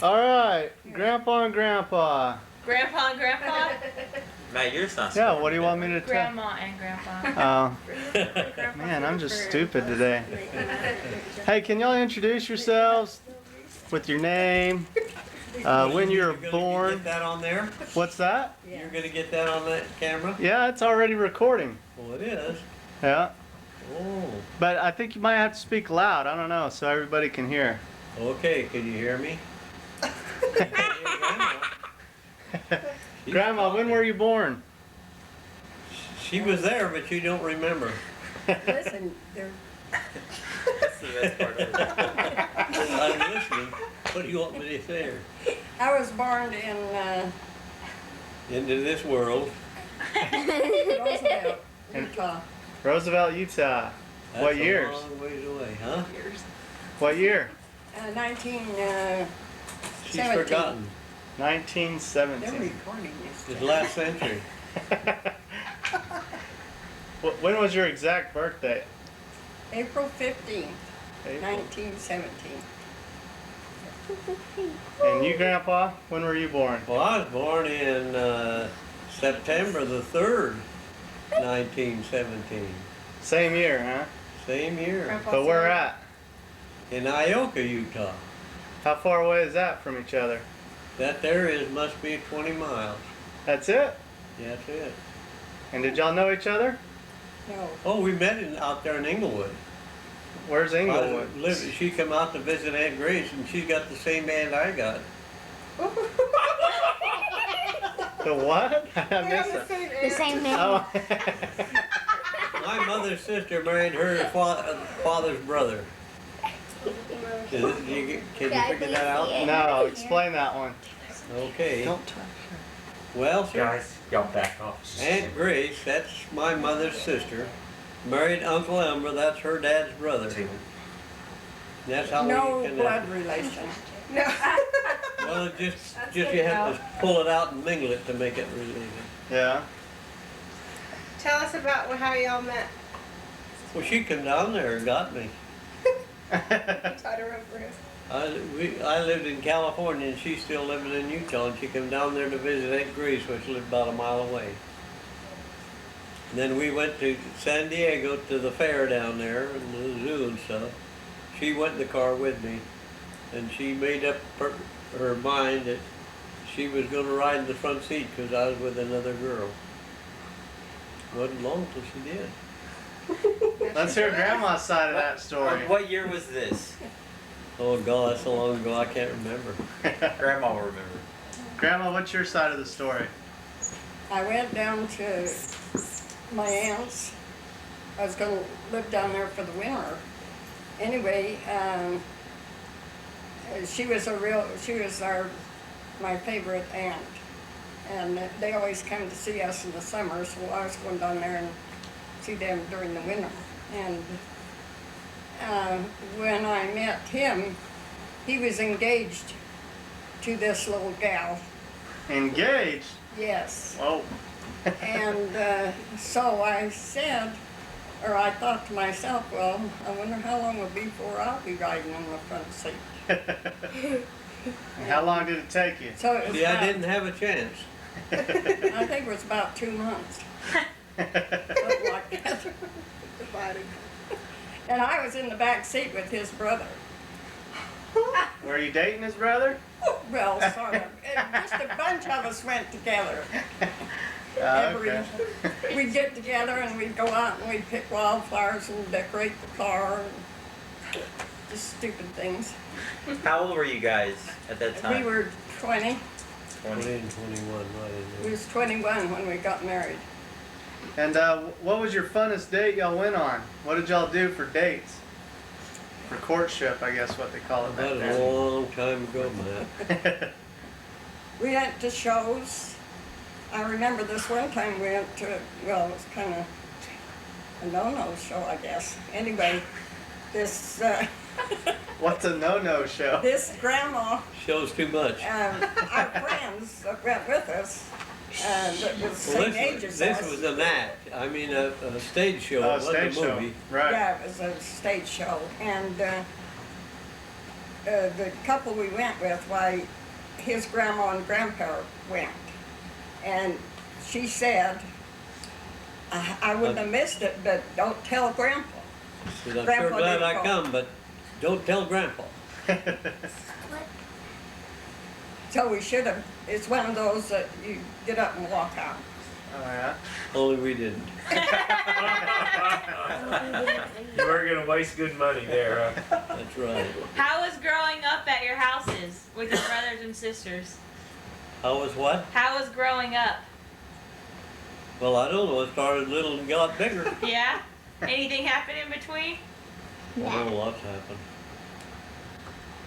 All right, Grandpa and Grandpa. Grandpa and Grandpa? Matt, yours not Yeah, what do you want me to tell? Grandma and Grandpa. Oh, man, I'm just stupid today. Hey, can y'all introduce yourselves with your name, when you were born? Get that on there? What's that? You're gonna get that on that camera? Yeah, it's already recording. Well, it is. Yeah, Oh. but I think you might have to speak loud. I don't know, so everybody can hear. Okay, can you hear me? Grandma, when were you born? She was there, but you don't remember. Listen, they're, That's the best part of it. I'm listening. What do you want me to say? I was born in Into this world. Roosevelt, Utah. Roosevelt, Utah. That's What a years? long ways away, huh? What year? 1917. She's forgotten. 1917. They're recording this. It's last century. When was your exact birthday? April 15th, April. 1917. And you, Grandpa, when were you born? Well, I was born in September the 3rd, 1917. Same year, huh? Same year. But where at? In Ioka, Utah. How far away is that from each other? That there is must be 20 miles. That's it? Yeah, that's it. And did y'all know each other? No. Oh, we met out there in Inglewood. Where's Inglewood? She come out to visit Aunt Grace, and she's got the same band I got. The what? I missed that. The same name. Oh. My mother's sister married her father's brother. Can you figure that out? No, explain that one. Okay. Don't touch Well, Guys, y'all back off. Aunt Grace, that's my mother's sister, married Uncle Elmer, that's her dad's brother. That's how No we blood connect. relation. Well, just you have to pull it out and mingle it to make it related. Yeah. Tell us about how y'all met. Well, she come down there and got me. Try to run for us. I lived in California and she's still living in Utah, and she come down there to visit Aunt Grace, which lived about a mile away. And then we went to San Diego to the fair down there and the zoo and stuff. She went in the car with me, and she made up her mind that she was going to ride in the front seat because I was with another girl. Wasn't long till she did. Let's hear Grandma's side of that story. What year was this? Oh God, that's so long ago I can't remember. Grandma will remember. Grandma, what's your side of the story? I went down to my aunt's. I was going to live down there for the winter. Anyway, she was my favorite aunt. And they always come to see us in the summer, so I was going down there and see them during the winter. And when I met him, he was engaged to this little gal. Engaged? Yes. Oh. And so I said, or I thought to myself, well, I wonder how long it'll be before I'll be riding in the front seat. And how long did it take you? So it was I about, didn't have a chance. I think it was about 2 months. Something like that. And I was in the back seat with his brother. Were you dating his brother? Well, sort of. Just a bunch of us went together. Okay. We'd get together and we'd go out and we'd pick wildflowers and decorate the car and just stupid things. How old were you guys at that time? We were 20. 20 and 21, right in We was 21 when we got married. And what was your funnest date y'all went on? What did y'all do for dates? For courtship, I guess what they call it back That was a then. long time ago, Matt. We went to shows. I remember this one time we went to, well, it was kind of a no-no show, I guess. Anyway, this What's a no-no show? this grandma, Shows too much. our friends that went with us, that was the same age as This us. was an act. I mean, a stage show. Oh, It wasn't stage a show. movie. Right. Yeah, it was a stage show, and the couple we went with, why, his grandma and grandpa went. And she said, I wouldn't have missed it, but don't tell Grandpa. Said, I'm Grandpa sure glad didn't I call. come, but don't tell Grandpa. So we should have, it's one of those that you get up and walk out. Oh yeah. Only we didn't. You weren't gonna waste good money there, huh? That's right. How was growing up at your houses with your brothers and sisters? How was what? How was growing up? Well, I don't know. It started little and got bigger. Yeah? Anything happen in between? Oh, lots happened.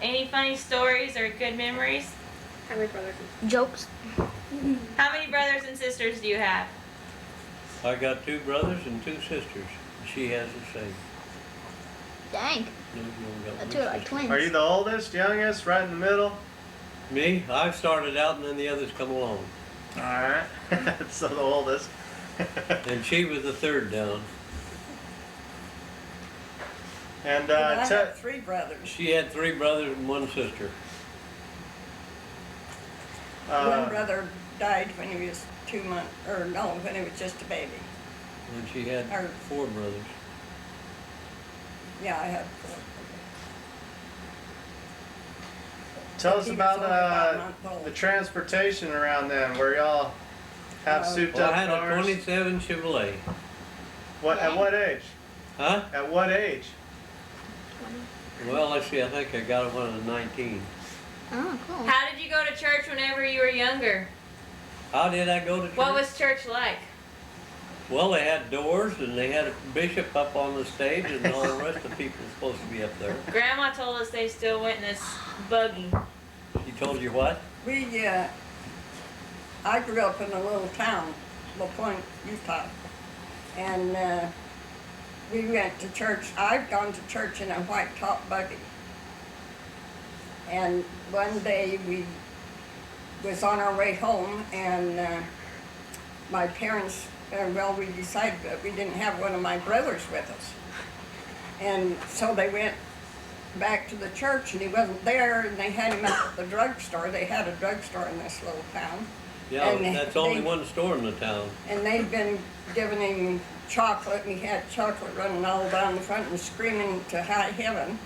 Any funny stories or good memories? How many brothers? Jokes. How many brothers and sisters do you have? I got 2 brothers and 2 sisters. She has the same. Dang. No, you don't got The one two are like sister. twins. Are you the oldest, youngest, right in the middle? Me? I started out and then the others come along. All right. So the oldest. And she was the 3rd down. And And I have 3 brothers. She had 3 brothers and 1 sister. One brother died when he was 2 months, or no, when he was just a baby. And she had Or- 4 brothers. Yeah, I had 4. Tell us He was about only about a month old. the transportation around then, where y'all have souped Well, up I had a cars. 27 Chevrolet. What? At what age? Huh? At what age? Well, let's see. I think I got it when I was 19. Oh, cool. How did you go to church whenever you were younger? How did I go to church? What was church like? Well, they had doors and they had a bishop up on the stage and all the rest of the people were supposed to be up there. Grandma told us they still went in this buggy. She told you what? I grew up in a little town, La Pointe, Utah. And we went to church. I've gone to church in a white top buggy. And one day we was on our way home, and my parents, we decided that we didn't have one of my brothers with us. And so they went back to the church, and he wasn't there, and they had him up at the drugstore. They had a drugstore in this little town. Yeah, And that's only they- one store in the town. And they'd been giving him chocolate, and he had chocolate running all down the front and screaming to high heaven.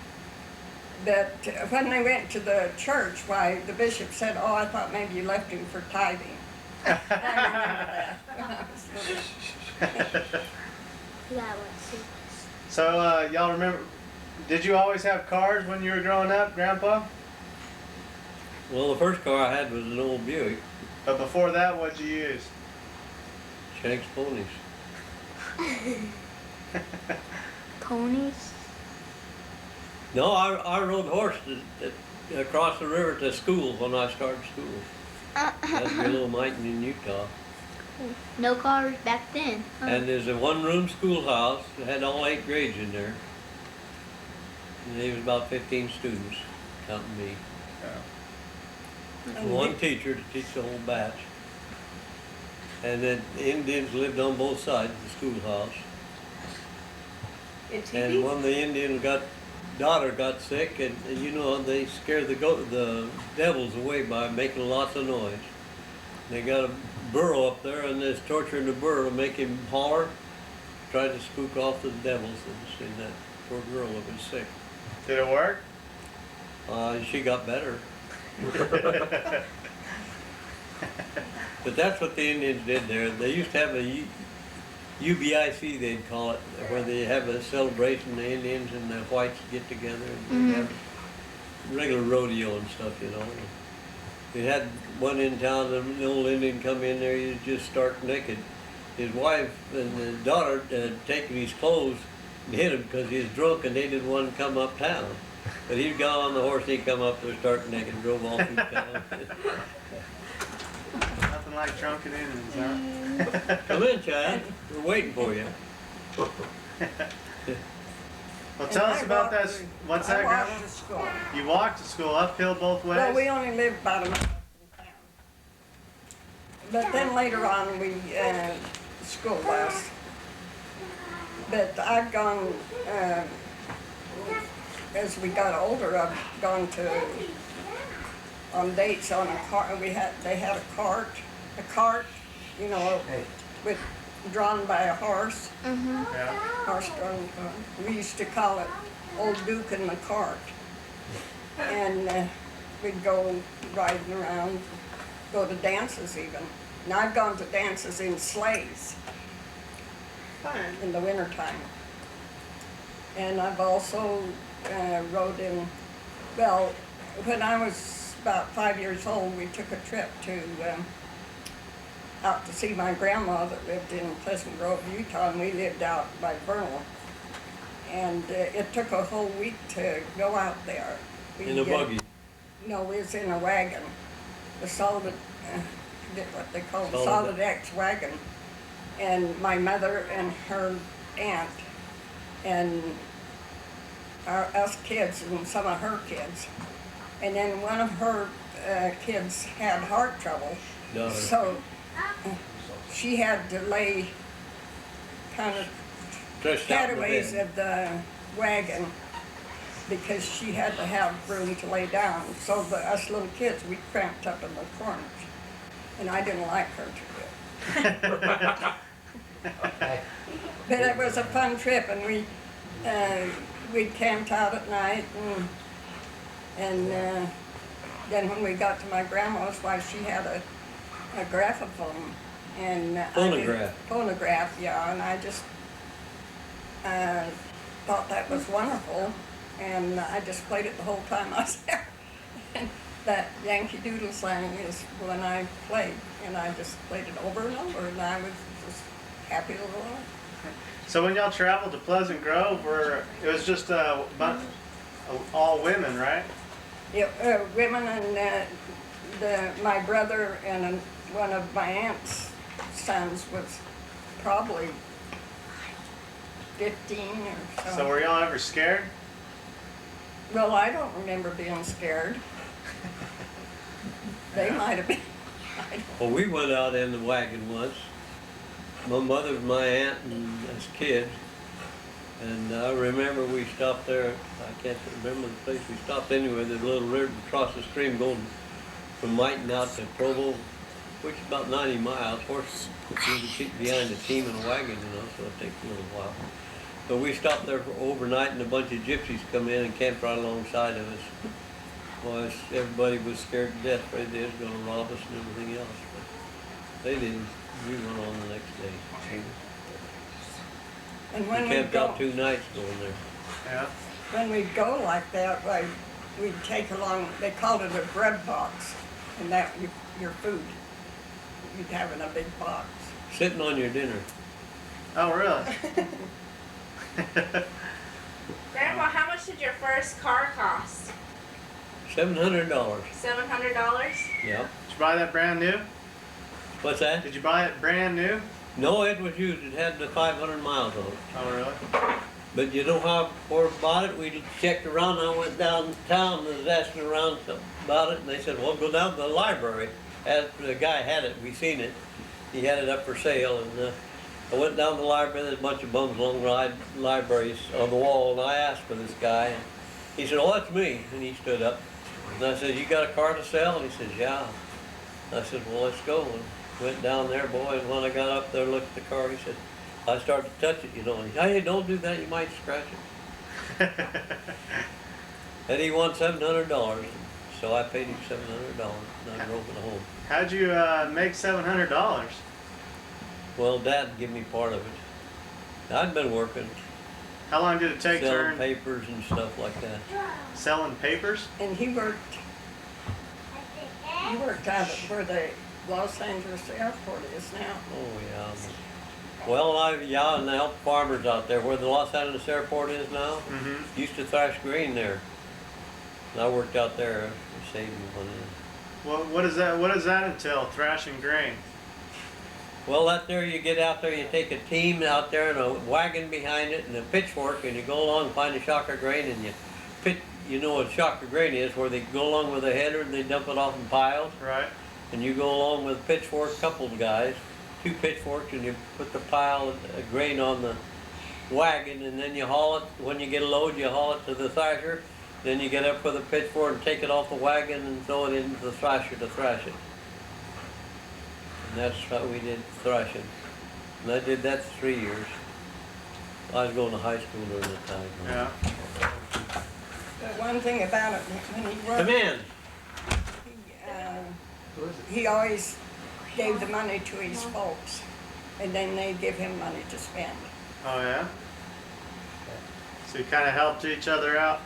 But when they went to the church, why, the bishop said, "Oh, I thought maybe you left him for tithing." I remember that when I was little. Yeah, let's see. So y'all remember? Did you always have cars when you were growing up, Grandpa? Well, the first car I had was an old Buick, But before that, what'd you use? Shanks Ponies. Ponies. No, I rode horses across the river to school when I started school. That's a little mountain in Utah. No cars back then. Huh? And there's a 1-room schoolhouse that had all 8 grades in there. And there was about 15 students, counting me. And One teacher to teach the whole batch. And then the Indians lived on both sides of the schoolhouse. In And TV? one of the Indians' daughter got sick, and you know, they scared the devils away by making lots of noise. They got a burro up there, and they're torturing the burro to make him holler, try to spook off the devils and that poor girl that was sick. Did it work? She got better. But that's what the Indians did there. They used to have a UBIC, they'd call it, where they have a celebration, the Indians and the whites get together and they have regular rodeo and stuff, you know. They had one in town, an old Indian come in there, he was just stark naked. His wife and the daughter had taken his clothes and hid him because he was drunk and they didn't want to come uptown. But he got on the horse, he come up there stark naked and drove off through town. Nothing like drunken Indians, huh? Come in, Chad. We're waiting for you. Well, tell us about that. What's that, I Grandma? walked to school. You walked to school uphill both ways? Well, we only lived about a mile from town. But then later on, we, school bus. But I've gone, as we got older, I've gone on dates on a car. They had a cart, you know, with drawn by a horse. Yeah. Horse-drawn car. We used to call it Old Duke in the Cart. And we'd go riding around, go to dances even. And I've gone to dances in sleighs Fun. in the wintertime. And I've also rode in, well, when I was about 5 years old, we took a trip to out to see my grandma that lived in Pleasant Grove, Utah, and we lived out by Vernal. And it took a whole week to go out there. In a buggy. No, we was in a wagon, the solid, what they call the Solid. solid X wagon. And my mother and her aunt and us kids and some of her kids. And then one of her kids had heart trouble. Daughter. So she had to lay kind of Stretched out in the cataways bed. of the wagon because she had to have room to lay down. So us little kids, we cramped up in the corners. And I didn't like her too good. But it was a fun trip, and we camped out at night, and then when we got to my grandma's, why she had a graphophone, and phonograph, yeah, and I just thought that was wonderful, and I just played it the whole time I was there. And that Yankee Doodle song is when I played, and I just played it over and over, and I was just happy to go on. So when y'all traveled to Pleasant Grove, it was just all women, right? Yeah, women and my brother and one of my aunt's sons was probably 15 or so. So were y'all ever scared? Well, I don't remember being scared. They might have been. Well, we went out in the wagon once. My mother, my aunt, and us kids. And I remember we stopped there, I can't remember the place we stopped anyway, there's a little river across the stream going from Mighton out to Provo, which is about 90 miles. Horses behind the team in a wagon, you know, so it takes a little while. So we stopped there for overnight, and a bunch of gypsies come in and camped right alongside of us. Well, everybody was scared to death, afraid they was going to rob us and everything else. But they didn't. We went on the next day. And We when we camped go, out 2 nights going there. Yeah. when we'd go like that, we'd take along, they called it a bread box, and that your food. You'd have in a big box. Sitting on your dinner. Oh, really? Grandma, how much did your first car cost? $700. $700? Yeah. Did you buy that brand new? What's that? Did you buy it brand new? No, it was used. It had the 500 miles on it. Oh, really? But you know how before we bought it, we checked around. I went downtown and was asking around about it, and they said, well, go down to the library. After the guy had it, we seen it. He had it up for sale, and I went down to the library. There's a bunch of bums along the libraries on the wall, and I asked for this guy. And he said, oh, that's me. And he stood up. And I said, you got a car to sell? And he said, yeah. I said, well, let's go. And went down there, boy, and when I got up there, looked at the car, he said, I started to touch it, you know, and he said, hey, don't do that, you might scratch it. And he won $700, so I paid him $700, and I drove it home. How'd you make $700? Well, Dad gave me part of it. I'd been working, How long did it take to selling earn? papers and stuff like that. Selling papers? And he worked out at where the Los Angeles airport is now. Oh, yeah. Well, and I helped farmers out there where the Los Angeles airport is now. Mm-hmm. Used to thrash grain there. And I worked out there, saving money. Well, what does that entail? Thrashing grain? Well, out there you get out there, you take a team out there and a wagon behind it and a pitchfork, and you go along and find a shock of grain, and you know what a shock of grain is, where they go along with a header and they dump it off in piles. Right. And you go along with a pitchfork, couple of guys, 2 pitchforks, and you put the pile of grain on the wagon, and then you haul it, when you get a load, you haul it to the thresher. Then you get up with a pitchfork and take it off the wagon and throw it into the thresher to thrash it. And that's how we did thrashing. And I did that for 3 years. I was going to high school during that time. Yeah. The one thing about it, when he Come worked, in. he always gave the money to his folks, and then they give him money to spend. Oh yeah. So you kind of helped each other out.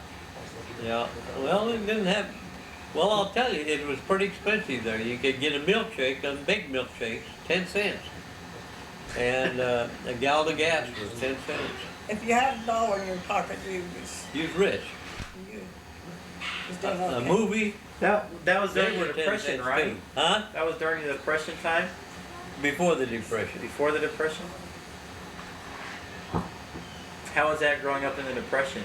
Yeah, well, it didn't have, well, I'll tell you, it was pretty expensive there. You could get a milkshake, them big milkshakes, 10 cents. And a gallon of gas was 10 cents. If you had $1 in your pocket, you was rich. doing A okay. movie, That was they during the were 10 Depression, cents right? too. Huh? That was during the Depression time? Before the Depression. Before the Depression? How was that growing up in the Depression?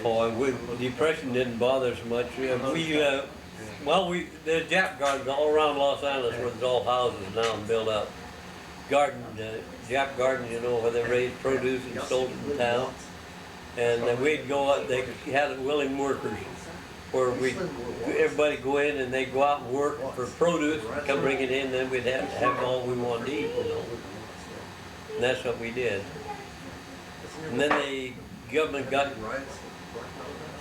Oh, Depression didn't bother us much. There's Jap gardens all around Los Angeles where there's all houses now and built up. Jap gardens, you know, where they raised produce and sold it in town. And we'd go out, they had willing workers where everybody go in and they'd go out and work for produce, come bring it in, then we'd have all we wanted to eat, you know. And that's what we did. And then the government got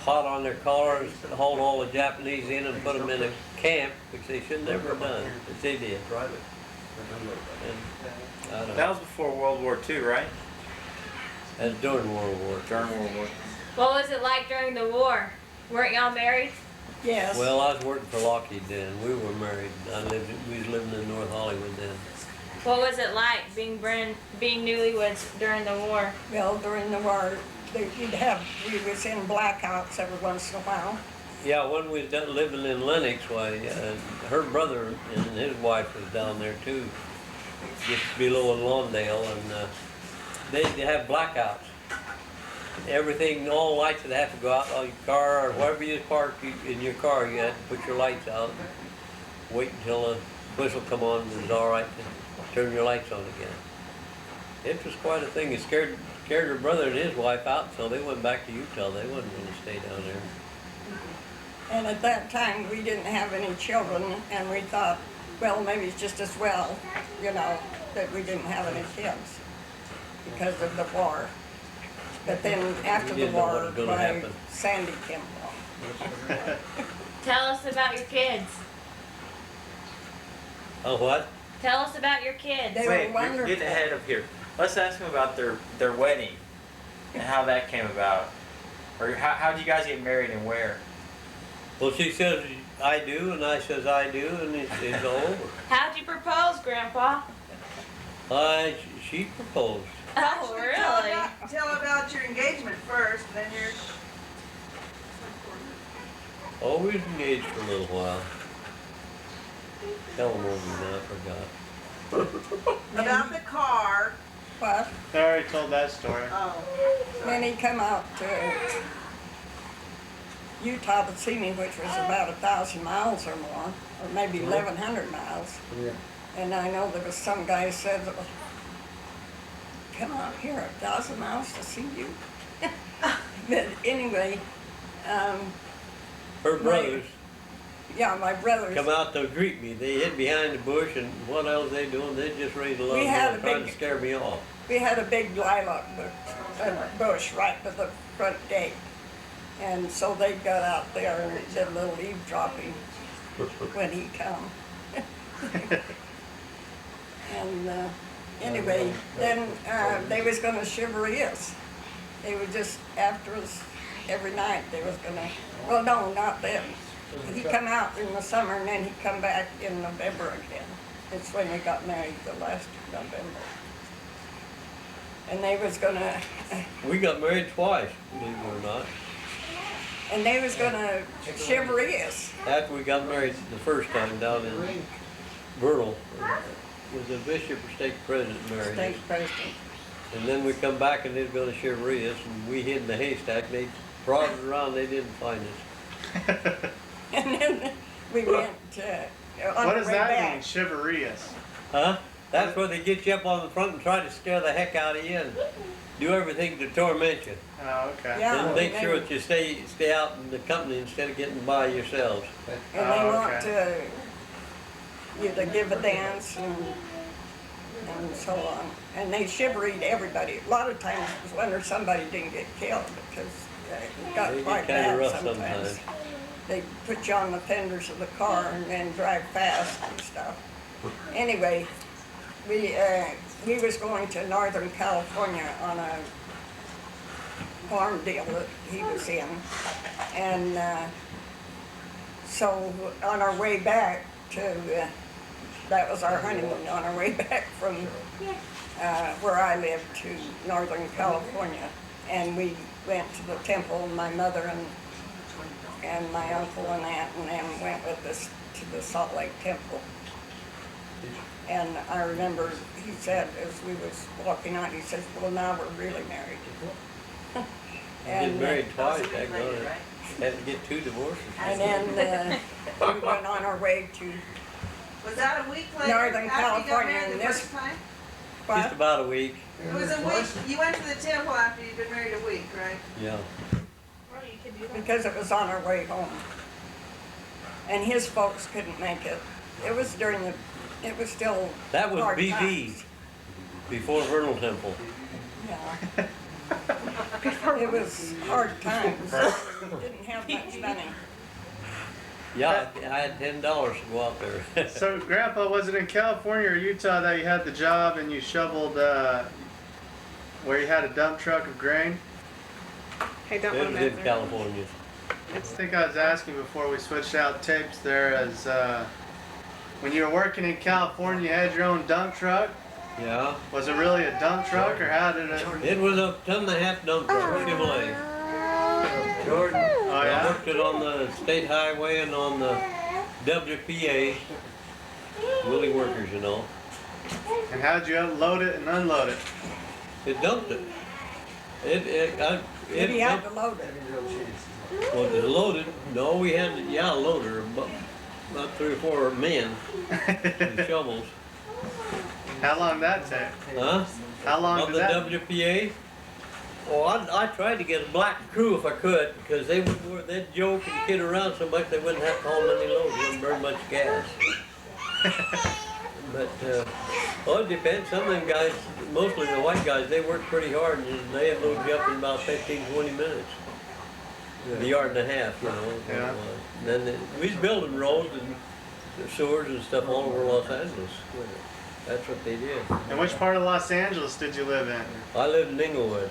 hot on their collars, hauled all the Japanese in and put them in a camp, which they should never have done, but they did. And, I don't know. That was before World War II, right? That's during World War. During World War. What was it like during the war? Weren't y'all married? Yes. Well, I was working for Lockheed then. We were married. We was living in North Hollywood then. What was it like being newlyweds during the war? Well, during the war, we was in blackouts every once in a while. Yeah, when we was living in Lenox, her brother and his wife was down there too, just below in Lawndale, and they'd have blackouts. Everything, all lights would have to go out on your car, or wherever you parked in your car, you had to put your lights out. Wait until the whistle come on and it was all right to turn your lights on again. It was quite a thing. It scared her brother and his wife out, so they went back to Utah. They wasn't going to stay down there. And at that time, we didn't have any children, and we thought, well, maybe it's just as well, you know, that we didn't have any kids because of the war. But then after We the didn't know what war, was gonna my happen. Sandy came along. Tell us about your kids. Oh, what? Tell us about your kids. They Wait, were you're wonderful. getting ahead of here. Let's ask them about their wedding and how that came about. Or how did you guys get married and where? Well, she says, I do, and I says, I do, and it's all over. How'd you propose, Grandpa? She proposed. Oh, really? Tell about your engagement first, then your. Oh, we was engaged for a little while. Tell them over now, I forgot. About the car. What? I already told that story. Oh. Then he come out to Utah to see me, which was about 1,000 miles or more, or maybe 1,100 miles. Yeah. And I know there was some guy said, come out here 1,000 miles to see you. But anyway, Her brothers yeah, my brothers. come out to greet me. They hid behind the bush, and what else they doing? They just raised a lot We had of a trying to big- scare me off. We had a big lilac bush right by the front gate. And so they got out there and did a little eavesdropping when he come. And anyway, then they was gonna chivalry us. They were just after us every night. They was gonna, well, no, not then. He come out in the summer and then he come back in November again. It's when we got married the last November. And they was gonna, We got married twice, believe it or not. and they was gonna chivalry us. After we got married the first time down in Vernal, was the bishop or stake president married us. State president. And then we come back and they was gonna chivalry us, and we hid in the haystack. They prodded around, they didn't find us. And then we went on What the does way that back. mean, chivalrous? Huh? That's where they get you up on the front and try to scare the heck out of you and do everything to torment you. Oh, okay. Yeah. And make sure that you stay out in the company instead of getting by yourselves. And they Oh, want you to give a dance and so on. And they shivery to everybody. A lot of times it was wonder somebody didn't get killed because it got They get quite kinda bad rough sometimes. sometimes. They put you on the fenders of the car and then drive fast and stuff. Anyway, we was going to Northern California on a farm deal that he was in. And so on our way back to, that was our honeymoon, on our way back from where I lived to Northern California. And we went to the temple, my mother and my uncle and aunt and them went with us to the Salt Lake Temple. And I remember he said, as we was walking out, he says, well, now we're really married. Getting married twice, that going had to get 2 divorces. And then we went on our way to Was that a week later? Northern after you got California, married and the this- first time? Just about a week. It was a week. You went to the temple after you'd been married a week, right? Yeah. because it was on our way home. And his folks couldn't make it. It was still That was hard BB, times. before Vernal Temple. Yeah. It was hard times. Didn't have much money. Yeah, I had $10 to go out there. So, Grandpa, was it in California or Utah that you had the job and you shoveled, where you had a dump truck of grain? Hey, don't It want was to in California. I think I was asking before we switched out tapes there as, when you were working in California, you had your own dump truck? Yeah. Was it really a dump truck or how did it? It was a 1.5 ton dump truck, Chevrolet. Jordan. Oh, I yeah? worked it on the state highway and on the WPA. Willie workers, you know. And how'd you load it and unload it? It dumped it. It Maybe you had dumped, to load it. was it loaded? No, we had, a loader, about 3 or 4 men with shovels. How long did that take? Huh? How long Of did the that? WPA? Oh, I tried to get a black crew if I could, because they'd joke and kid around so much they wouldn't have to haul many loads, they wouldn't burn much gas. But, it depends. Some of them guys, mostly the white guys, they work pretty hard, and they had loaded you up in about 15, 20 minutes. A yard and a half, you know. Yeah. And then we was building roads and sewers and stuff all over Los Angeles. That's what they did. And which part of Los Angeles did you live in? I lived in Inglewood.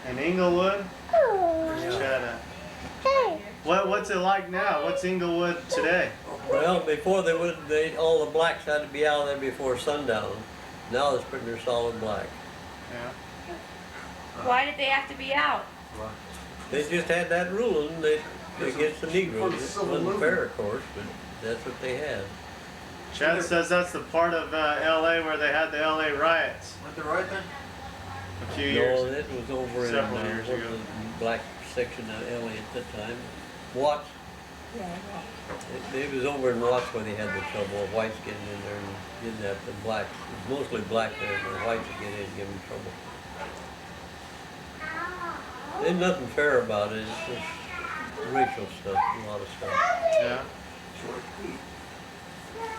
In Inglewood? Where's Chad at? What's it like now? What's Inglewood today? Well, before all the blacks had to be out of there before sundown. Now it's pretty near solid black. Yeah. Why did they have to be out? They just had that rule against the Negroes. It wasn't fair, of course, but that's what they had. Chad says that's the part of LA where they had the LA riots Went the right thing? a few years. No, it was over in Several years what ago. was the black section of LA at that time. Watts. It was over in Watts where they had the trouble of whites getting in there and getting that. The blacks, it was mostly black there, but the whites would get in and give them trouble. There's nothing fair about it. It's just racial stuff, a lot of stuff. Yeah.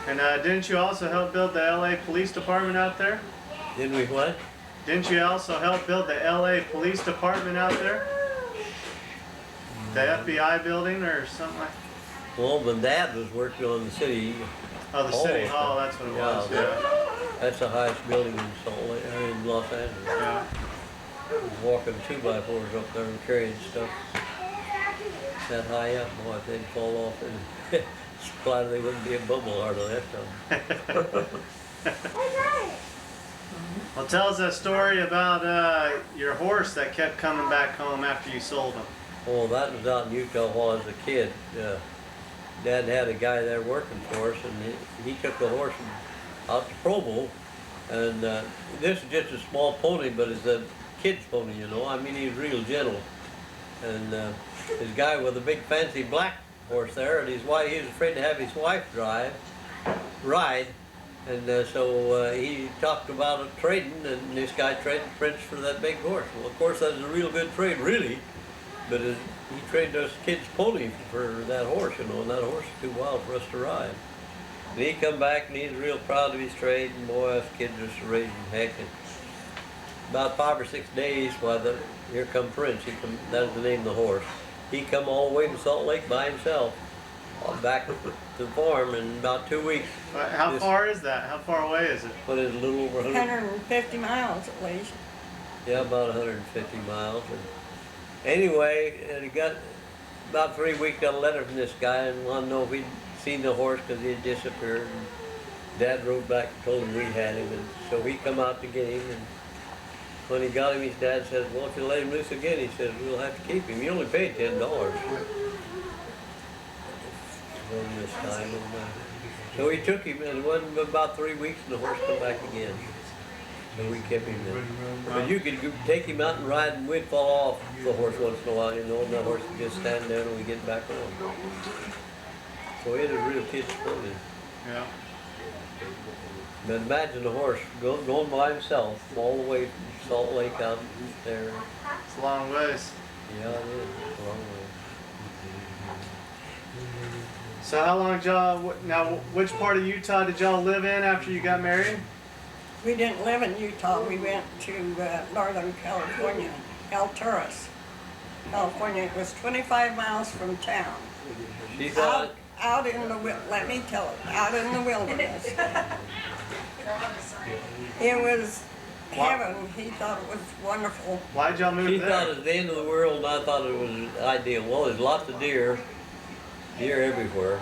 And didn't you also help build the LA Police Department out there? Did we what? Didn't you also help build the LA Police Department out there? The FBI building or something like that? Well, my dad was working on the city. Oh, the City Hall. Hall, that's what it Yeah. was, yeah. That's the highest building in Salt Lake, in Los Angeles. Yeah. Walking 2x4s up there and carrying stuff that high up, boy, if they'd fall off and glad they wouldn't be a bubble hardly that time. Well, tell us a story about your horse that kept coming back home after you sold him. Oh, that was out in Utah while I was a kid. Dad had a guy there working for us, and he took the horse out to Provo. And this is just a small pony, but it's a kid's pony, you know. I mean, he's real gentle. And this guy with a big fancy black horse there, and his wife, he was afraid to have his wife ride. And so he talked about it trading, and this guy traded Prince for that big horse. Well, of course, that was a real good trade, really. But he traded us kids' pony for that horse, you know, and that horse was too wild for us to ride. And he come back, and he's real proud of his trade, and boy, us kids just raising heck. And about 5 or 6 days, here come Prince. That was the name of the horse. He come all the way to Salt Lake by himself, back to the farm in about 2 weeks. How far is that? How far away is it? But it's a little over 150 miles at least. Yeah, about 150 miles. And anyway, and he got about 3 weeks, got a letter from this guy and wanted to know if he'd seen the horse because he had disappeared. And Dad wrote back and told him we had him, and so he come out to get him. And when he got him, his dad said, "Well, if you let him loose again," he said, "we'll have to keep him. You only paid $10 for this time." And, so he took him, and it wasn't about 3 weeks, and the horse come back again. So we kept him in. But you could take him out and ride, and we'd fall off the horse once in a while, you know, and the horse would just stand there and we get back on. So it was real kid sport. Yeah. But imagine a horse going by himself all the way from Salt Lake out there. It's a long ways. Yeah, it is. It's a long way. So how long did y'all, now which part of Utah did y'all live in after you got married? We didn't live in Utah. We went to Northern California, Alturas, California. It was 25 miles from town. She thought, Out in the, let me tell it, out in the wilderness. It was heaven. He thought it was wonderful. Why'd y'all move she there? thought it was the end of the world, and I thought it was ideal. Well, there's lots of deer everywhere,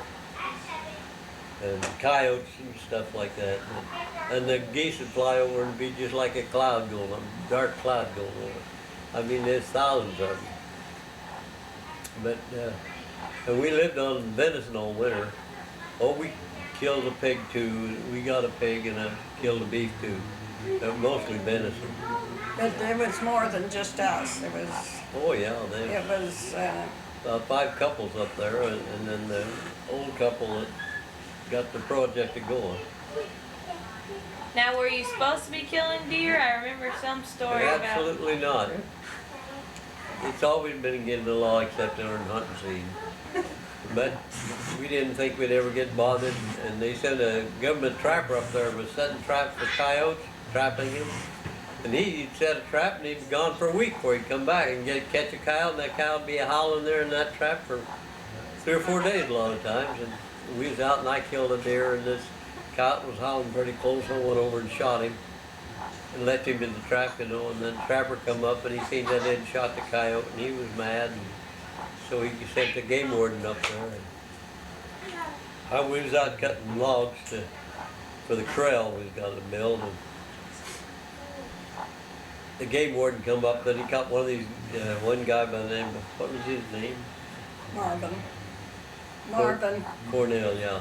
and coyotes and stuff like that. And the geese would fly over and be just like a cloud going on, dark cloud going over. I mean, there's thousands of them. But and we lived on venison all winter. Oh, we killed a pig too. We got a pig and killed a beef too. Mostly venison. But there was more than just us. It was. Oh yeah, It was. about 5 couples up there, and then the old couple that got the project going. Now, were you supposed to be killing deer? I remember some story about. Absolutely not. It's always been against the law except during hunting season. But we didn't think we'd ever get bothered, and they sent a government trapper up there was setting traps for coyotes, trapping him. And he'd set a trap and he'd be gone for a week before he'd come back and catch a coyote, and that coyote would be howling there in that trap for 3 or 4 days a lot of times. And we was out and I killed a deer, and this coyote was howling pretty close. I went over and shot him and left him in the trap, you know, and then the trapper come up and he seen that I'd shot the coyote, and he was mad, and so he sent the game warden up there. And we was out cutting logs for the corral we was going to build, and the game warden come up, then he caught one of these, one guy by the name of, what was his name? Marvin. Cornell, yeah.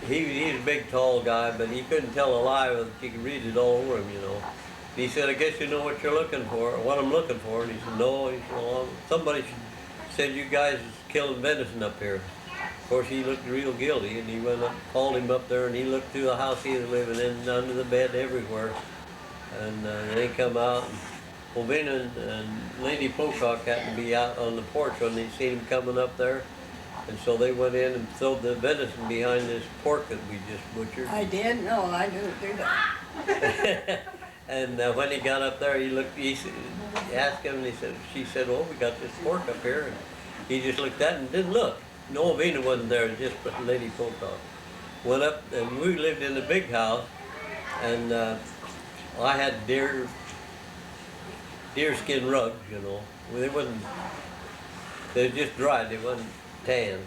He was a big, tall guy, but he couldn't tell a lie. You could read it all over him, you know. And he said, "I guess you know what you're looking for, or what I'm looking for." And he said, "No." He said, "Well, somebody said you guys is killing venison up here." Of course, he looked real guilty, and he went up, called him up there, and he looked through the house he was living in, under the bed, everywhere. And they come out, and Ovina and Lady Pocock happened to be out on the porch when they seen him coming up there. And so they went in and threw the venison behind this pork that we just butchered. I did? No, I didn't do that. And when he got up there, he asked him, and she said, "Well, we got this pork up here." And he just looked at it and didn't look. No, Ovina wasn't there, just Lady Pocock. Went up, and we lived in a big house, and I had deer skin rugs, you know. They were just dried, they wasn't tan.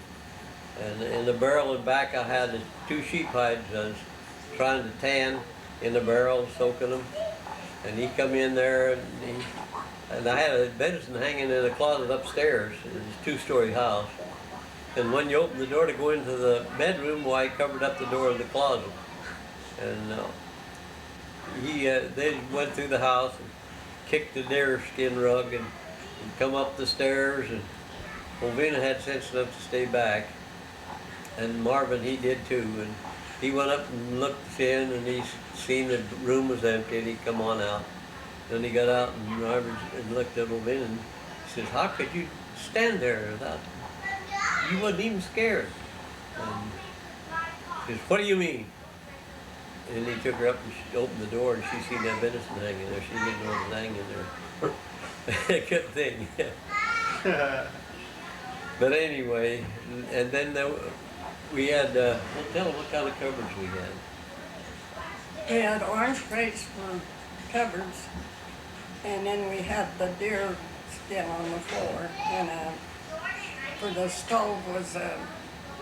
And in the barrel in back, I had 2 sheep hides I was trying to tan in the barrel, soaking them. And he come in there, and I had a venison hanging in a closet upstairs. It was a 2-story house. And when you opened the door to go into the bedroom, well, I covered up the door of the closet. And they went through the house and kicked the deer skin rug and come up the stairs, and Ovina had sense enough to stay back, and Marvin, he did too, and he went up and looked in, and he seen the room was empty, and he come on out. Then he got out and looked a little bit, and he says, "How could you stand there without? You wasn't even scared." And he says, "What do you mean?" And he took her up and she opened the door, and she seen that venison hanging there. She didn't know it was hanging there. Good thing. But anyway, and then we had, well, tell them what kind of cupboards we had. We had orange crates for cupboards, and then we had the deer skin on the floor, and for the stove was a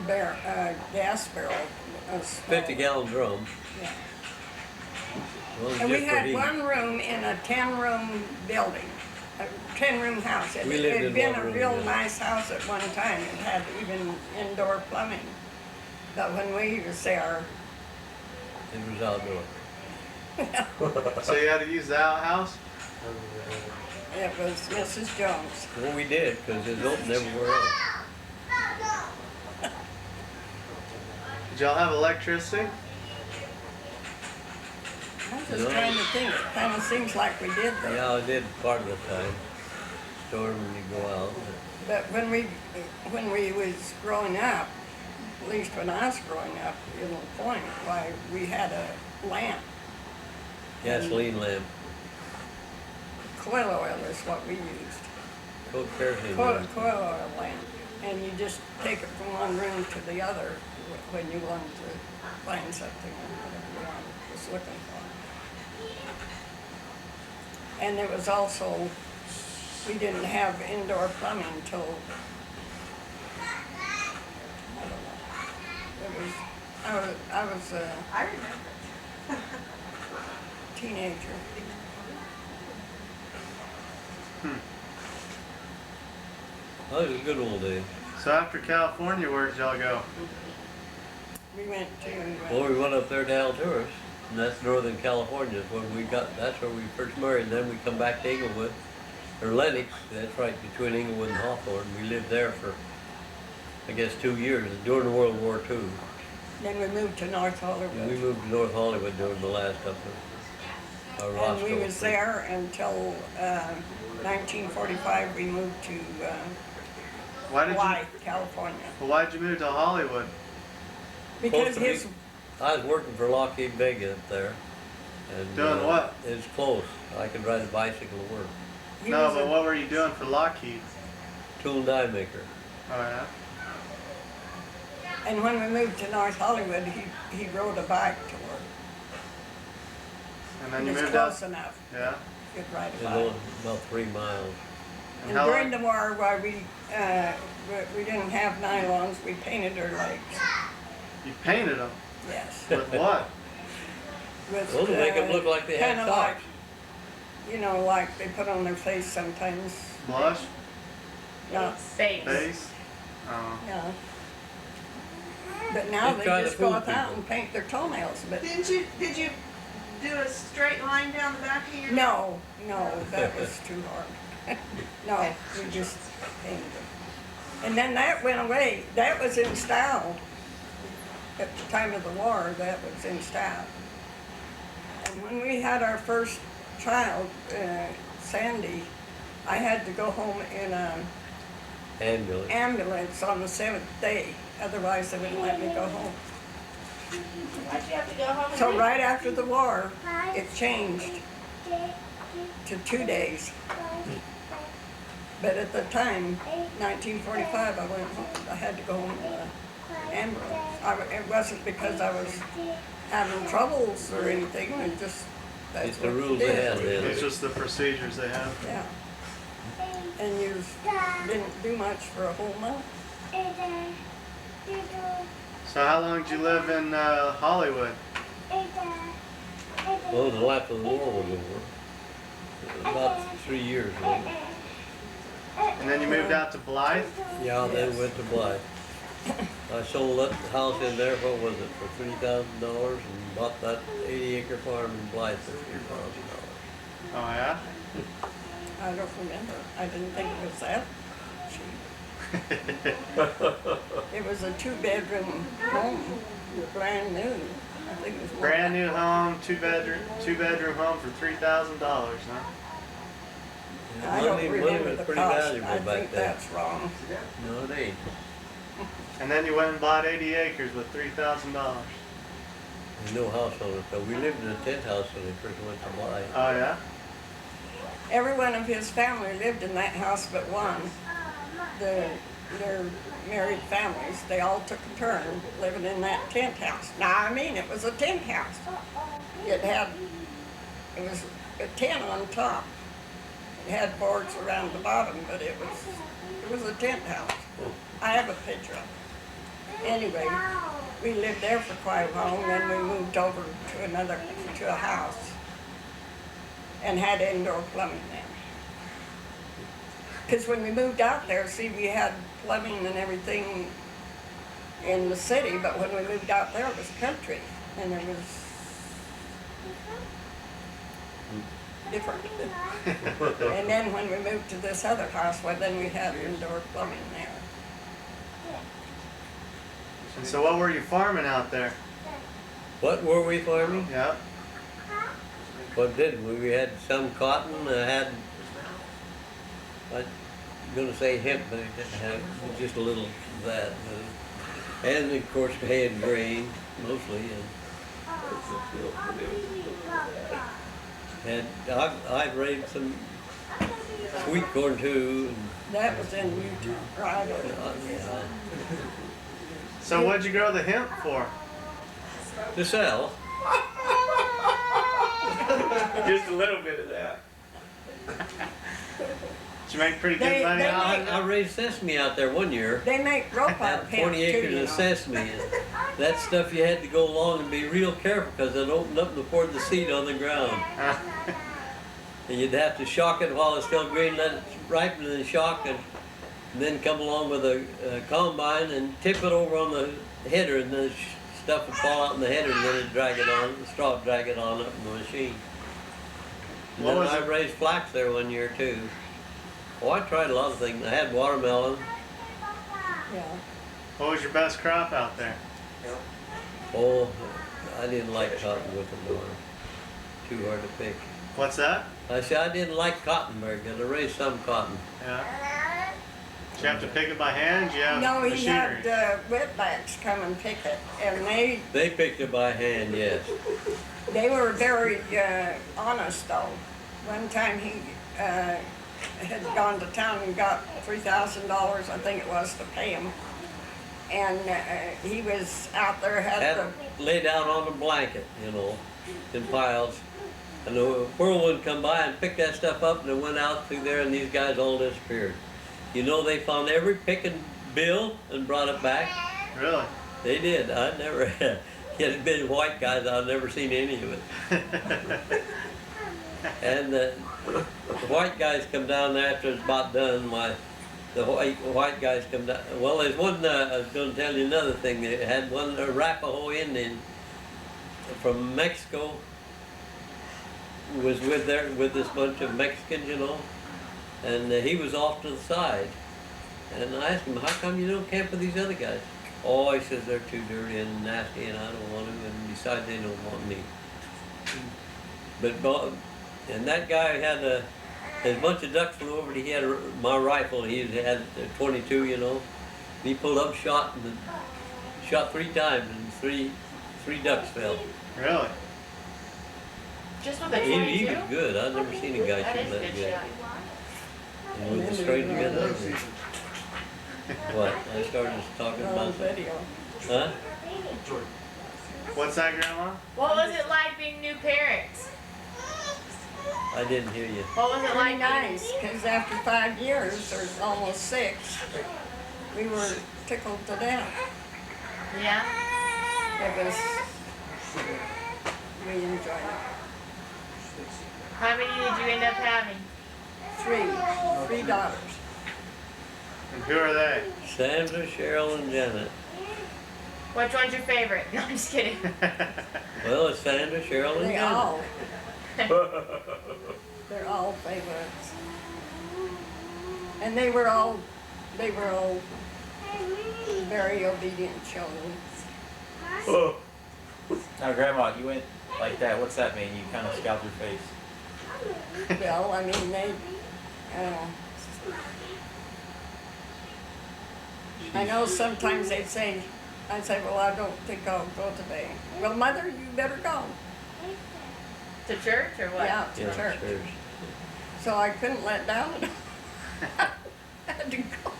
gas barrel. A small- 50-gallon drum. Yeah. Well, And we just for had heat. one room in a 10-room building, a 10-room house. We lived It in had been one a room, real yeah. nice house at one time. It had even indoor plumbing. But when we was there, It was outdoor. So you had to use the outhouse? it was Mrs. Jones. Well, we did, because it was open everywhere else. Did y'all have electricity? I'm just No. trying to think. It kind of seems like we did though. Yeah, I did part of the time. Storm when you go out. But when we was growing up, at least when I was growing up, in the point, why we had a lamp. Gasoline lamp, Coil oil is what we used. coat kerosene Coil lamp. oil lamp. And you just take it from one room to the other when you wanted to find something or whatever you was looking for. And it was also, we didn't have indoor plumbing until, I don't know. It was, I was a I remember. teenager. Oh, it was a good old day. So after California, where'd y'all go? We went to, Well, we went up there to Alturas, and that's Northern California. Is when we got. That's where we first married. Then we come back to Inglewood, or Lenox. That's right between Inglewood and Hawthorne. We lived there for, I guess, 2 years during World War II. then we moved to North And we Hollywood. moved to North Hollywood during the last of our And we Roscoe. was there until 1945. We moved to Hawaii, California. Why'd you move to Hollywood? Because to me. his, I was working for Lockheed Vega up there. And, Doing what? It was close. I could ride a bicycle to work. he No, was but a- what were you doing for Lockheed? Tool and die maker. Oh yeah. and when we moved to North Hollywood, he rode a bike to work. And then It you was moved close out. enough. Yeah. Could ride It a was bike. only about 3 miles. And And how during long? the war, while we didn't have nylons, we painted our legs. You painted them Yes. with what? With, Well, to make them look like they had kinda socks. like, you know, like they put on their face sometimes. Blush? Yeah. Face. Face? Oh. Yeah. But now They they try to just go fool out people. and paint their toenails, but Did you do a straight line down the back of your? no, that was too hard. No, we just painted them. And then that went away. That was in style. At the time of the war, that was in style. And when we had our first child, Sandy, I had to go home in an Ambulance. ambulance on the 7th day. Otherwise, they wouldn't let me go home. Why'd you have to go home? So right after the war, it changed to 2 days. But at the time, 1945, I went home. I had to go home in an ambulance. It wasn't because I was having troubles or anything. It just that's It's the what you rules they did. had then. It's just the procedures they have. Yeah. And you didn't do much for a whole month. So how long did you live in Hollywood? Well, the after the war was over. About 3 years ago. And then you moved out to Blythe? Yeah, then went to Blythe. I sold that house in there, what was it, for $3,000 and bought that 80-acre farm in Blythe for $3,000. Oh yeah? I don't remember. I didn't think it was that cheap. It was a 2-bedroom home, brand new. I think it was more Brand like- new home, two bedroom home for $3,000, huh? I don't Money remember was the pretty cost. valuable I back think then. that's wrong. No, it ain't. And then you went and bought 80 acres with $3,000. There's no house on it, though. We lived in a tent house when we first went to buy. Oh yeah? Every one of his family lived in that house but one. Their married families, they all took a turn living in that tent house. Now, I mean, it was a tent house. It was a tent on top. It had boards around the bottom, but it was a tent house. I have a picture of it. Anyway, we lived there for quite a while, and then we moved over to a house and had indoor plumbing there. Because when we moved out there, see, we had plumbing and everything in the city, but when we moved out there, it was country, and it was different. And then when we moved to this other house, well, then we had indoor plumbing there. And so what were you farming out there? What were we farming? Yeah. What did we? We had some cotton. I'm gonna say hemp, but it didn't have just a little of that. And of course, hay and grain mostly. And I've raised some sweet corn too. That was in Utah, right? And, So what'd you grow the hemp for? to sell. Just a little bit of that. Did you make pretty good They- money they on it? make- I raised sesame out there one year. They make rope out Had of hemp 20 too, acres you of know. sesame. And that stuff you had to go along and be real careful because it opened up and poured the seed on the ground. And you'd have to shock it while it's still green, let it ripen and shock it, and then come along with a combine and tip it over on the header, and the stuff would fall out in the header, and then it'd drag it on, the straw would drag it on up in the machine. And What then was I it? raised flax there one year too. Oh, I tried a lot of things. I had watermelon. Yeah. What was your best crop out there? Oh, I didn't like cotton with them, though. Too hard to pick. What's that? I said I didn't like cotton very good. I raised some cotton. Yeah. Did you have to pick it by hand? Did you have No, he machinery? had wetbacks come and pick it, and They picked it by hand, yes. they were very honest though. One time he had gone to town and got $3,000, I think it was, to pay him. And he was out there, had Had the, them lay down on a blanket, you know, in piles. And the whirlwind come by and picked that stuff up, and it went out through there, and these guys all disappeared. You know, they found every picking bill and brought it back. Really? They did. I never had. It had been white guys. I've never seen any of it. And the white guys come down there after it's about done. The white guys come down. Well, there's one. I was going to tell you another thing. They had one Arapaho Indian from Mexico. Was with this bunch of Mexicans, you know, and he was off to the side. And I asked him, "How come you don't camp with these other guys?" Oh, he says they're too dirty and nasty, and I don't want them. And besides, they don't want me. And that guy had a bunch of ducks flew over. He had my rifle. He had a 22, you know. And he pulled up, shot 3 times, and three ducks fell. Oh, Really? Just with a He 22? was good. I've never seen a guy That shoot is a that good good. shot. And with the stranger gun. What? I started talking on about. video. Huh? What's that, Grandma? What was it like being new parents? I didn't hear you. What was it Pretty like nice, because after 5 years, or almost 6, we were tickled to death. Yeah? It was, we enjoyed it. How many did you end up having? 3 daughters. And who are they? Sandra, Cheryl, and Janet. Which one's your favorite? No, I'm just kidding. Well, it's Sandra, Cheryl, and They Janet. all, they're all favorites. And they were all they were all very obedient children. Now, Grandma, you went like that. What's that mean? You kind of scowled your face. Well, I mean, I know sometimes they say, I say, well, I don't think I'll go today. Well, Mother, you better go. To church or what? Yeah, to church. So I couldn't let down. Had to go.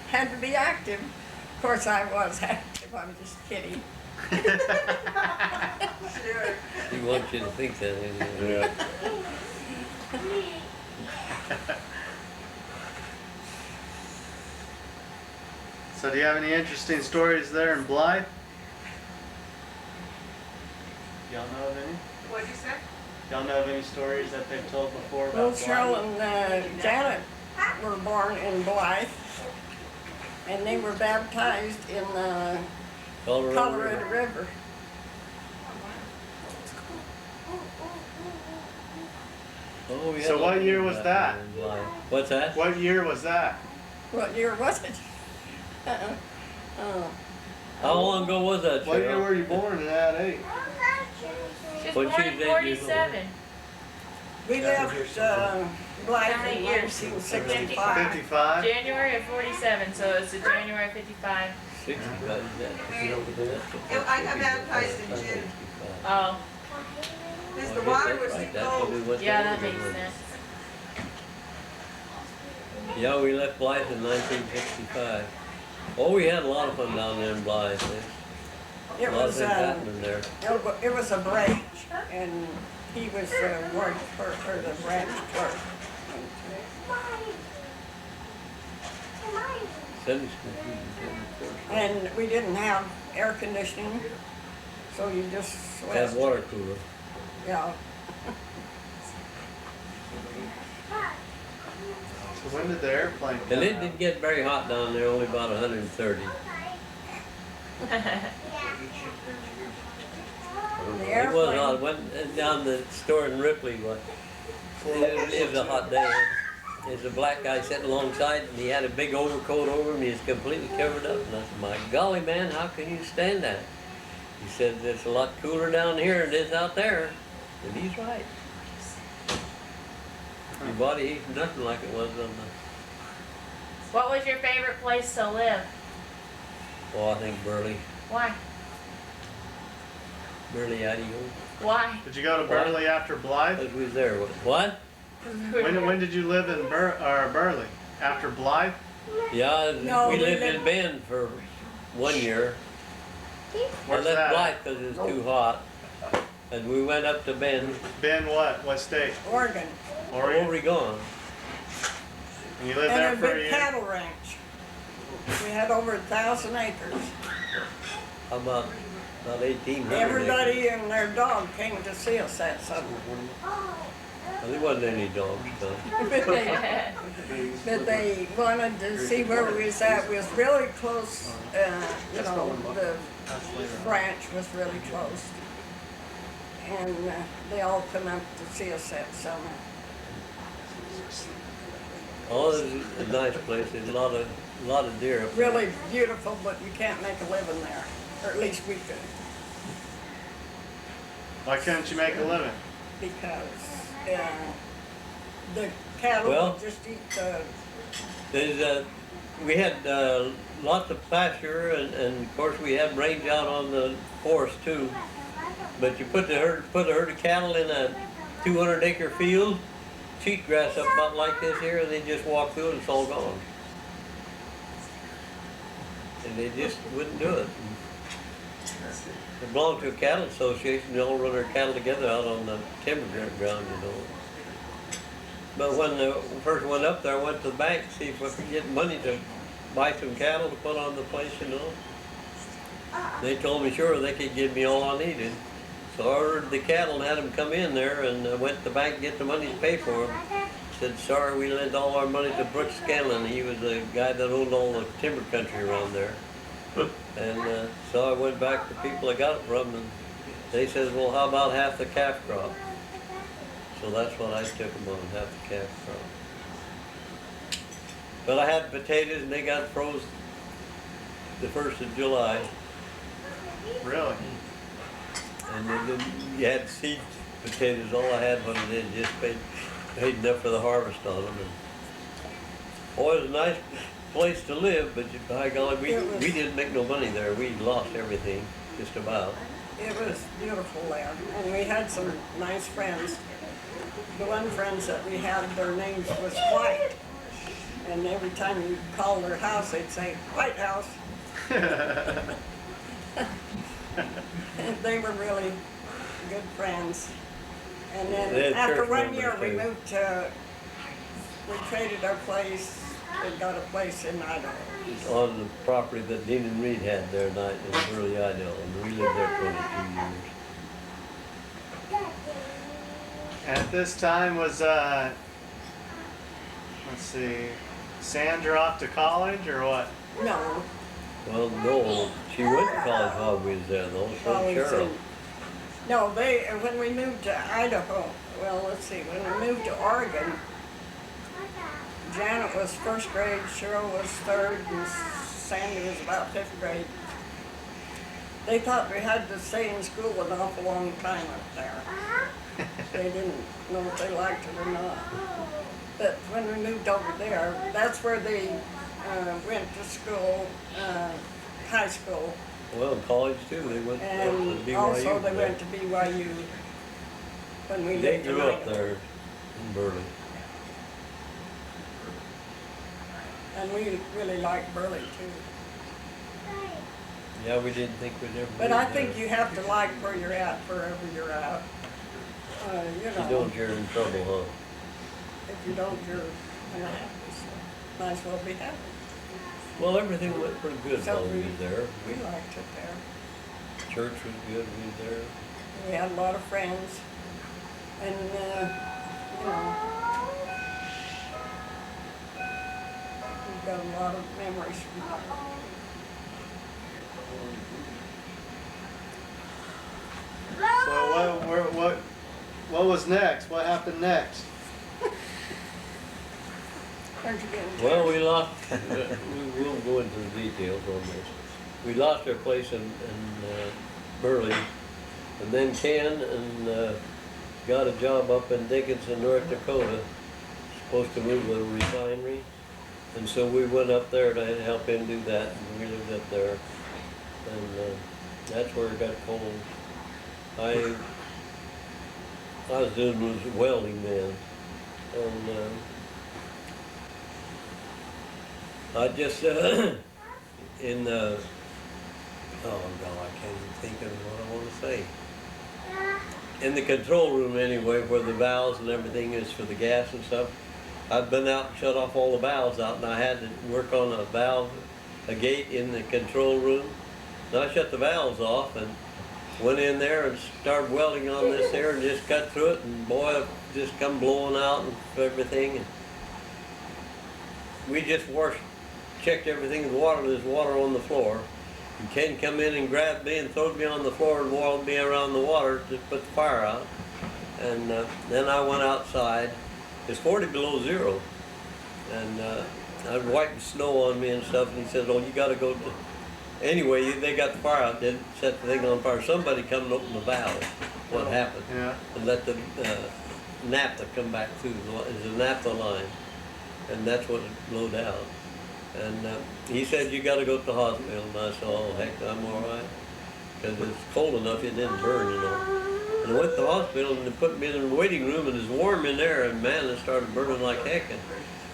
Had to be active. Of course, I was active. I'm just kidding. Sure. He wants you to think that anyway. So do you have any interesting stories there in Blythe? Y'all know of any? What'd you say? Y'all know of any stories that they've told before about Well, Blythe? Cheryl and Janet were born in Blythe, and they were baptized in the Colorado River. Oh, we So had what a- year was that? What's that? What year was that? What year was it? How long ago was that, What year Cheryl? were you born in that age? She was When born she in was 8 years old. 47. We left Blythe How many in years? 1965. 55? January of 47, so it's the January of 55. 65, is that? I got baptized in June. Oh, Because the water was too cold. yeah, that makes sense. Yeah, we left Blythe in 1965. Oh, we had a lot of fun down there in Blythe. It A lot of was things happening there. it was a branch, and he was ward clerk, or the branch clerk. Sunday school. And we didn't have air conditioning, so you just Had sweat. water cooler. Yeah. So when did the airplane come And it out? didn't get very hot down there, only about 130. The It was hot. airplane, Went down the store in Ripley, but it was a hot day. There's a black guy sitting alongside, and he had a big overcoat over him. He was completely covered up. And I said, "My golly, man, how can you stand that?" He said, "It's a lot cooler down here than it is out there." And he's right. Your body heat's nothing like it was on the. What was your favorite place to live? Oh, I think Burley, Why? Idaho. Why? Did you go to Burley after Blythe? Because we was there. What? When did you live in Burley? After Blythe? Yeah, No, we we lived lived- in Bend for 1 year. Where's I left that? Blythe because it was too hot. And we went up to Bend, Ben what? What state? Oregon, Oregon? Oregon. And you lived and there a for a big year? cattle ranch. We had over 1,000 acres. How about 1,800? Everybody and their dog came to see us that summer. Well, there wasn't any dogs, so. But they wanted to see where we was at. We was really close, you know, the branch was really close. And they all come up to see us that summer. Oh, it was a nice place. There's a lot of deer up there. Really beautiful, but you can't make a living there, or at least we could, Why couldn't you make a living? because the cattle Well- would just eat the. There's we had lots of pasture, and of course we had range out on the forest too. But you put a herd of cattle in a 200-acre field, cheat grass up about like this here, and they just walk through it and it's all gone. And they just wouldn't do it. They belong to a cattle association. They all run their cattle together out on the timber ground, you know. But when I first went up there, I went to the bank to see if I could get money to buy some cattle to put on the place, you know. They told me sure they could give me all I needed. So I ordered the cattle and had them come in there, and I went to the bank to get the money to pay for them. Said, sorry, we lent all our money to Brooks Scanlon. He was the guy that owned all the timber country around there. And so I went back to people I got it from, and they said, well, how about half the calf crop? So that's what I took them on, half the calf crop. But I had potatoes and they got froze the 1st of July. Really? And then you had seed potatoes, all I had was it just paid enough for the harvest on them. And, boy, it was a nice place to live, but by golly, we didn't make no money there. We lost everything, just about. It was beautiful there, and we had some nice friends. The one friends that we had, their names was White, and every time you call their house, they'd say, White House. They were really good friends. And They then had after church 1 year, members, we too. moved to, we traded our place and got a place in Idaho. On the property that Dean and Reed had there night in Burley, Idaho, and we lived there 22 years. At this time was, let's see, Sandra off to college or what? No, Well, no, she went to college while we was there though, so always Cheryl. in. No, when we moved to Idaho, well, let's see, when we moved to Oregon, Janet was 1st grade, Cheryl was 3rd, and Sandy was about 5th grade. They thought we had to stay in school an awful long time up there. They didn't know if they liked it or not. But when we moved over there, that's where they went to school, high school, Well, in college too, they went up to and BYU. also they there. went to BYU when we They lived in grew up Idaho. there in Burley. And we really liked Burley too. Yeah, we didn't think we'd ever But live I think there. you have to like where you're at wherever you're at. You If know, you don't, you're in trouble, huh? if you don't, you're unhappy, so might as well be happy. Well, everything went pretty good So while we was there. We liked it there. Church was good, we was there. We had a lot of friends, and you know, we've got a lot of memories from that. So what was next? What happened next? Aren't you getting Well, tired? we lost, we won't go into the details on this. We lost our place in Burley, and then Ken got a job up in Dickinson, North Dakota, supposed to move a refinery. And so we went up there to help him do that, and we lived up there. And that's where it got cold. I was doing welding then, and I just in the oh God, I can't even think of what I want to say. In the control room anyway, where the valves and everything is for the gas and stuff, I'd been out and shut off all the valves out, and I had to work on a gate in the control room. And I shut the valves off and went in there and started welding on this there and just cut through it, and boy, it just come blowing out and everything. And we just checked everything with water. There's water on the floor. And Ken come in and grabbed me and throwed me on the floor and whirled me around the water to put the fire out. And then I went outside. It's 40 below zero. And I was wiping snow on me and stuff, and he said, oh, you gotta go to... Anyway, they got the fire out, didn't set the thing on fire. Somebody come and open the valve, what happened, Yeah. and let the naphtha come back through, it's a naphtha line, and that's what it blowed out. And he said, you gotta go to the hospital, and I said, oh, heck, I'm all right, because it's cold enough, it didn't burn, you know. And I went to the hospital, and they put me in the waiting room, and it's warm in there, and man, it started burning like heck. And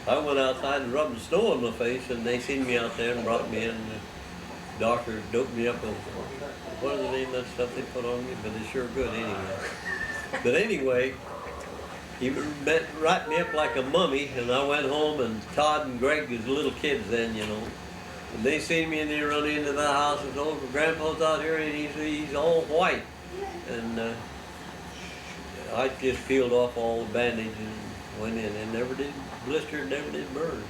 I went outside and rubbed the snow on my face, and they seen me out there and brought me in. Doctor doped me up with, what is the name of that stuff they put on me, but it's sure good anyway. But anyway, he wrapped me up like a mummy, and I went home, and Todd and Greg was little kids then, you know. And they seen me, and they run into the house and said, oh, Grandpa's out here, and he's all white. And I just peeled off all the bandage and went in, and never did blister, never did burn.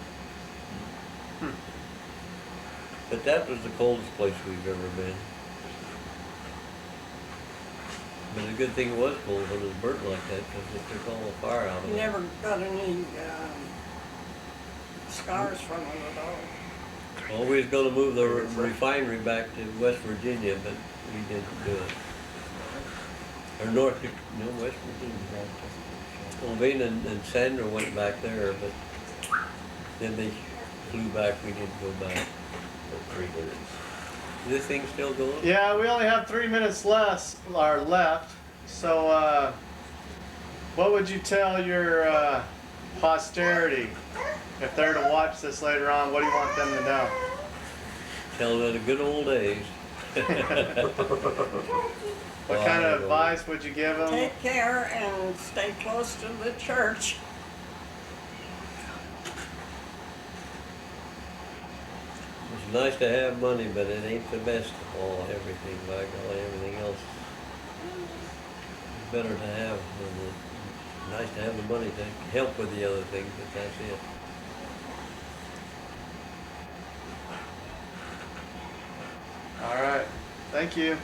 But that was the coldest place we've ever been. But the good thing it was cold when it was burnt like that, because it took all the fire out of You it. never got any scars from it at all. Well, we was gonna move the refinery back to West Virginia, but we didn't do it. Or West Virginia. Elvina and Sandra went back there, but then they flew back, we didn't go back. For 3 minutes. Is this thing still going? Yeah, we only have 3 minutes left. So, what would you tell your posterity if they're to watch this later on? What do you want them to know? Tell them the good old days. What kind of advice would you give them? Take care and stay close to the church. It's nice to have money, but it ain't the best of all everything. By golly, everything else is better to have. It's nice to have the money to help with the other things, but that's it. All right. Thank you.